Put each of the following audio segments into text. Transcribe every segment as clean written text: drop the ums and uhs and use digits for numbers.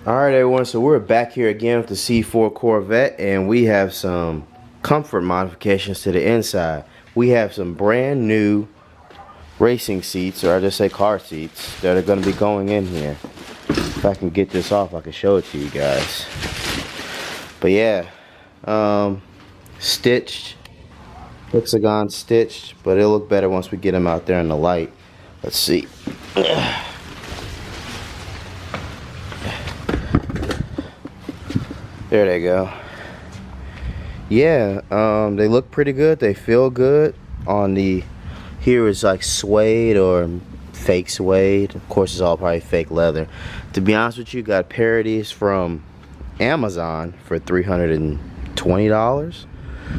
Alright everyone, so we're back here again with the C4 Corvette, and we have some comfort modifications to the inside. We have some brand new racing seats, or I just say car seats, that are going to be going in here. If I can get this off, I can show it to you guys. But yeah, stitched, hexagon stitched, but it'll look better once we get them out there in the light. Let's see. There they go. Yeah, they look pretty good. They feel good. On the here is like suede or fake suede. Of course, it's all probably fake leather. To be honest with you, got parodies from Amazon for $320.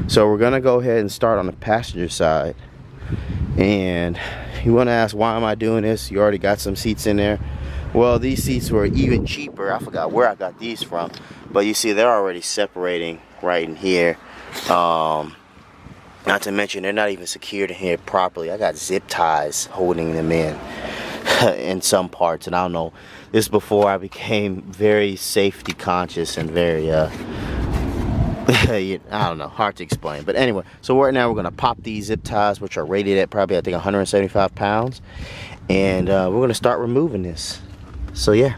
So we're gonna go ahead and start on the passenger side. And you want to ask, why am I doing this? You already got some seats in there. Well, these seats were even cheaper. I forgot where I got these from, but you see they're already separating right in here. Not to mention they're not even secured in here properly. I got zip ties holding them in some parts, and I don't know. This is before I became very safety conscious and very I don't know, hard to explain. But anyway, so right now we're gonna pop these zip ties, which are rated at probably I think 175 pounds, and we're gonna start removing this. So yeah.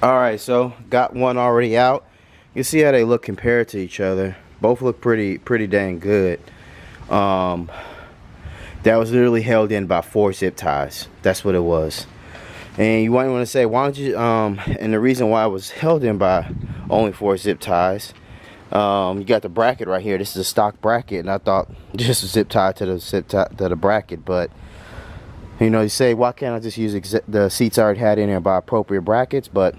Alright, so got one already out. You see how they look compared to each other. Both look pretty dang good. That was literally held in by 4 zip ties. That's what it was. And you might want to say, why don't you and the reason why it was held in by only 4 zip ties, you got the bracket right here. This is a stock bracket, and I thought just a zip tie to the bracket, but you know, you say, why can't I just use the seats I already had in there by appropriate brackets? But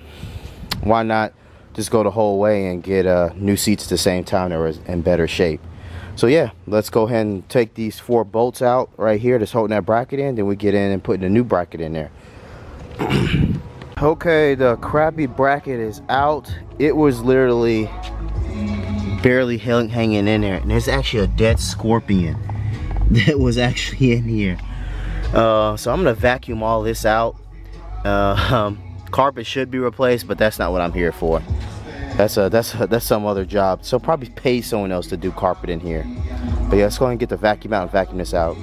why not just go the whole way and get new seats at the same time that were in better shape? So yeah, let's go ahead and take these 4 bolts out right here that's holding that bracket in. Then we get in and put a new bracket in there. Okay, the crappy bracket is out. It was literally barely hanging in there, and there's actually a dead scorpion that was actually in here. So I'm gonna vacuum all this out. Carpet should be replaced, but that's not what I'm here for. That's some other job. So probably pay someone else to do carpet in here. But yeah, let's go ahead and get the vacuum out and vacuum this out.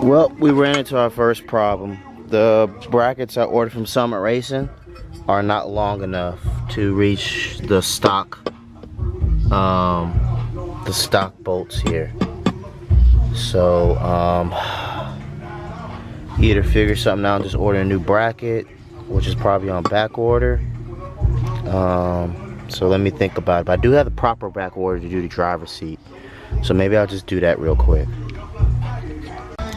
Well, we ran into our first problem. The brackets I ordered from Summit Racing are not long enough to reach the stock bolts here. So either figure something out and just order a new bracket, which is probably on back order. So let me think about it. But I do have the proper back order to do the driver's seat, so maybe I'll just do that real quick.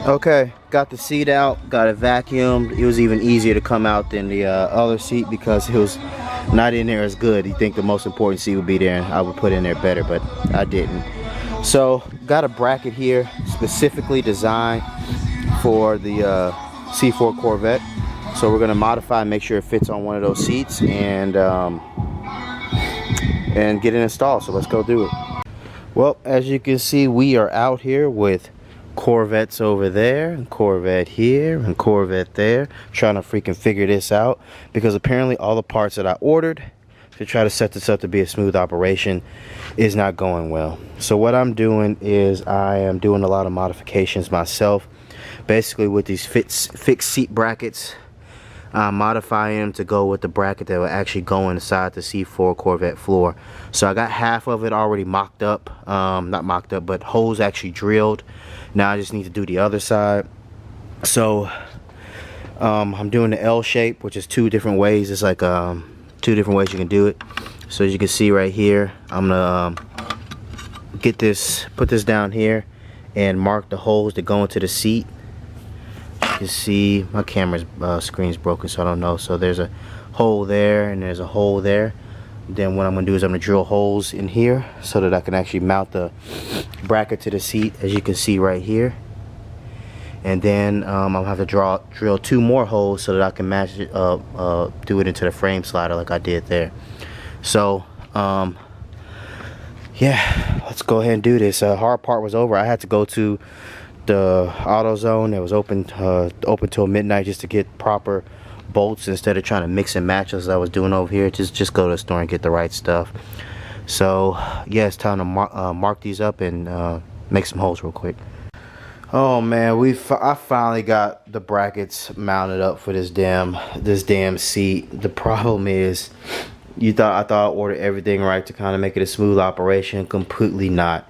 Okay, got the seat out, got it vacuumed. It was even easier to come out than the other seat because it was not in there as good. You think the most important seat would be there, and I would put in there better, but I didn't. So got a bracket here specifically designed for the C4 Corvette. So we're gonna modify and make sure it fits on one of those seats, and get it installed. So let's go do it. Well, as you can see, we are out here with Corvettes over there, and Corvette here, and Corvette there, trying to freaking figure this out, because apparently all the parts that I ordered to try to set this up to be a smooth operation is not going well. So what I'm doing is I am doing a lot of modifications myself, basically with these fixed seat brackets. Modifying them to go with the bracket that will actually go inside the C4 Corvette floor. So I got half of it already mocked up, not mocked up, but holes actually drilled. Now I just need to do the other side. So I'm doing the L shape, which is 2 different ways. It's like 2 different ways you can do it. So as you can see right here, I'm gonna put this down here and mark the holes that go into the seat. You can see my camera's screen's broken, so I don't know. So there's a hole there and there's a hole there. Then what I'm gonna do is I'm gonna drill holes in here so that I can actually mount the bracket to the seat, as you can see right here. And then I'll have to drill 2 more holes so that I can match it do it into the frame slider like I did there. So yeah, let's go ahead and do this. Hard part was over. I had to go to the AutoZone that was open till midnight just to get proper bolts instead of trying to mix and match as I was doing over here. Just go to the store and get the right stuff. So yeah, it's time to mark these up and make some holes real quick. Oh man, I finally got the brackets mounted up for this damn seat. The problem is, I thought I ordered everything right to kind of make it a smooth operation. Completely not.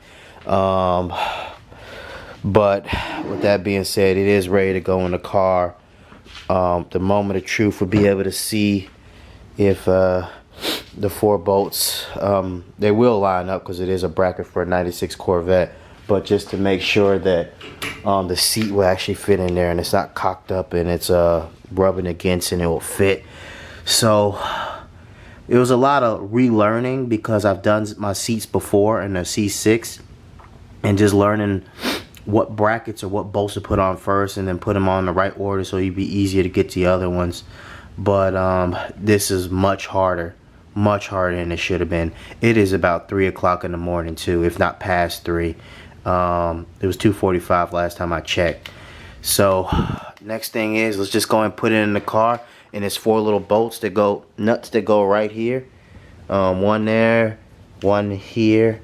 But with that being said, it is ready to go in the car. The moment of truth will be able to see if the 4 bolts, they will line up because it is a bracket for a 96 Corvette. But just to make sure that the seat will actually fit in there and it's not cocked up and it's rubbing against and it will fit. So it was a lot of relearning because I've done my seats before in a C6, and just learning what brackets or what bolts to put on first and then put them on the right order so it'd be easier to get the other ones. But this is much harder than it should have been. It is about 3 o'clock in the morning too, if not past 3. It was 2:45 last time I checked. So next thing is, let's just go and put it in the car. And it's 4 little bolts that go, nuts that go right here. 1 there, 1 here,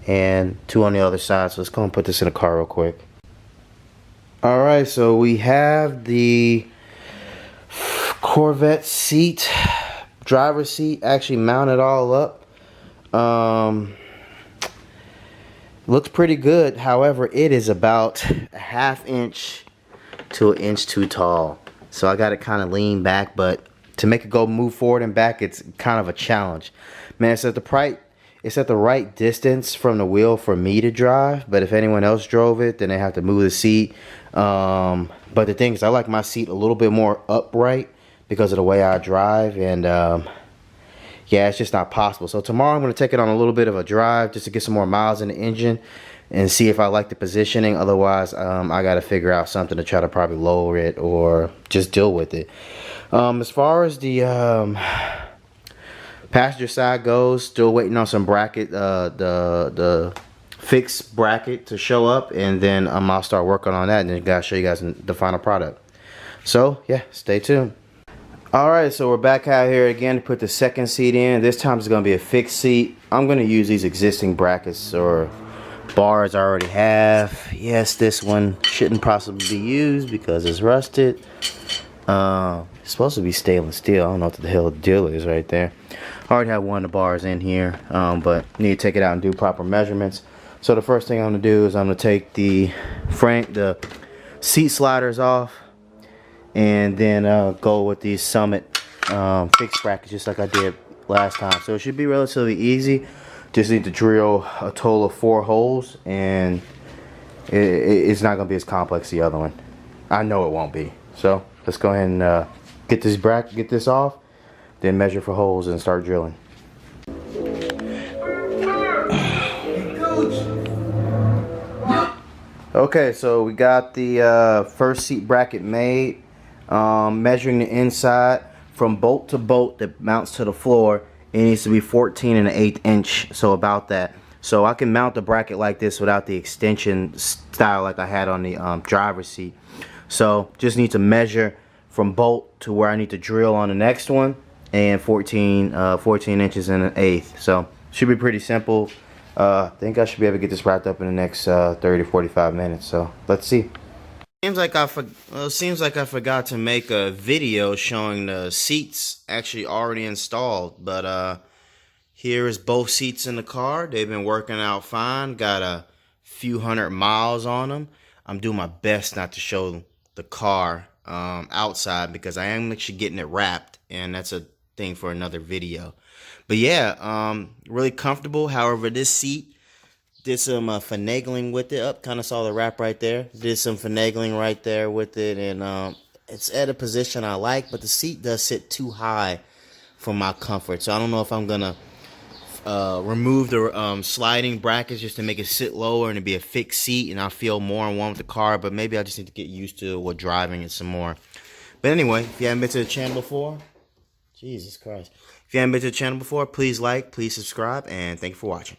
and 2 on the other side. So let's go and put this in the car real quick. Alright, so we have the Corvette seat, driver's seat, actually mounted all up. Looks pretty good. However, it is about a ½ inch to 1 inch too tall. So I got to kind of lean back, but to make it go move forward and back, it's kind of a challenge. Man, it's at the right distance from the wheel for me to drive, but if anyone else drove it, then they have to move the seat. But the thing is, I like my seat a little bit more upright because of the way I drive, and yeah, it's just not possible. So tomorrow I'm going to take it on a little bit of a drive just to get some more miles in the engine and see if I like the positioning. Otherwise, I got to figure out something to try to probably lower it or just deal with it. As far as the passenger side goes, still waiting on some bracket, the fixed bracket to show up, and then I'll start working on that, and then I'll show you guys the final product. So yeah, stay tuned. Alright, so we're back out here again to put the second seat in. This time it's going to be a fixed seat. I'm going to use these existing brackets or bars I already have. Yes, this one shouldn't possibly be used because it's rusted. It's supposed to be stainless steel. I don't know what the hell the deal is right there. I already have one of the bars in here, but need to take it out and do proper measurements. So the first thing I'm going to do is I'm going to take the seat sliders off, and then go with these Summit fixed brackets just like I did last time. So it should be relatively easy. Just need to drill a total of 4 holes, and it's not going to be as complex as the other one. I know it won't be. So let's go ahead and get this off, then measure for holes and start drilling. Okay, so we got the first seat bracket made. Measuring the inside from bolt to bolt that mounts to the floor, it needs to be 14 1/8 inch, so about that. So I can mount the bracket like this without the extension style like I had on the driver's seat. So just need to measure from bolt to where I need to drill on the next one, and 14 inches and 1/8. So should be pretty simple. I think I should be able to get this wrapped up in the next 30 to 45 minutes. So let's see. Seems like I forgot to make a video showing the seats actually already installed, but here is both seats in the car. They've been working out fine. Got a few 100 miles on them. I'm doing my best not to show the car outside because I am actually getting it wrapped, and that's a thing for another video. But yeah, really comfortable. However, this seat, did some finagling with it. Up, kind of saw the wrap right there. Did some finagling right there with it, and it's at a position I like, but the seat does sit too high for my comfort. So I don't know if I'm gonna remove the sliding brackets just to make it sit lower and to be a fixed seat, and I feel more in one with the car. But maybe I just need to get used to what driving it some more. But anyway, if you haven't been to the channel before, Jesus Christ, if you haven't been to the channel before, please like, please subscribe, and thank you for watching.